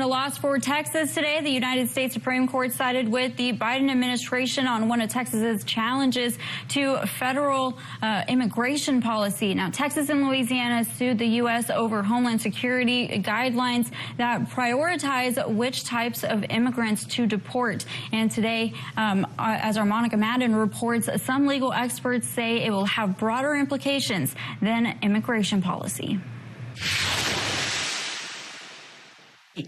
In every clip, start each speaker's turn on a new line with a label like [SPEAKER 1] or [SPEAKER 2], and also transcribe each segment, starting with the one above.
[SPEAKER 1] a loss for Texas today. The United States Supreme Court sided with the Biden administration on one of Texas's challenges to federal immigration policy. Now, Texas and Louisiana sued the U.S. over Homeland Security guidelines that prioritize which types of immigrants to deport. And today, as our Monica Madden reports, some legal experts say it will have broader implications than immigration policy.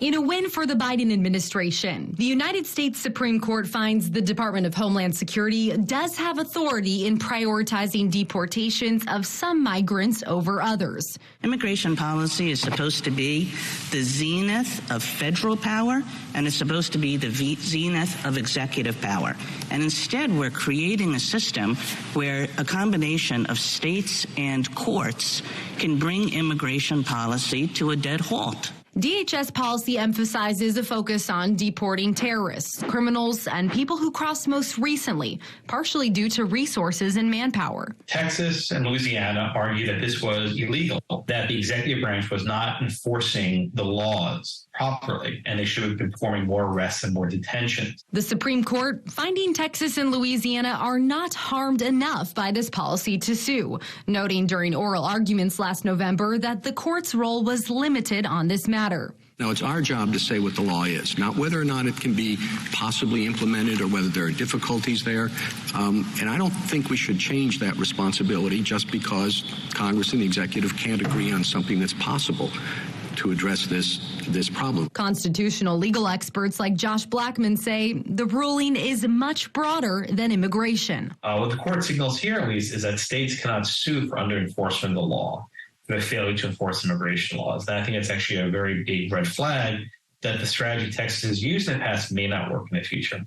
[SPEAKER 2] In a win for the Biden administration, the United States Supreme Court finds the Department of Homeland Security does have authority in prioritizing deportations of some migrants over others.
[SPEAKER 3] Immigration policy is supposed to be the zenith of federal power, and it's supposed to be the zenith of executive power. And instead, we're creating a system where a combination of states and courts can bring immigration policy to a dead halt.
[SPEAKER 2] DHS policy emphasizes a focus on deporting terrorists, criminals, and people who crossed most recently, partially due to resources and manpower.
[SPEAKER 4] Texas and Louisiana argue that this was illegal, that the executive branch was not enforcing the laws properly, and they should have been performing more arrests and more detentions.
[SPEAKER 2] The Supreme Court finding Texas and Louisiana are not harmed enough by this policy to sue, noting during oral arguments last November that the court's role was limited on this matter.
[SPEAKER 5] Now, it's our job to say what the law is, not whether or not it can be possibly implemented or whether there are difficulties there. And I don't think we should change that responsibility just because Congress and the executive can't agree on something that's possible to address this problem.
[SPEAKER 2] Constitutional legal experts like Josh Blackman say the ruling is much broader than immigration.
[SPEAKER 4] What the court signals here, at least, is that states cannot sue for under-enforcement of the law, for failure to enforce immigration laws. And I think it's actually a very big red flag that the strategy Texas has used in the past may not work in the future.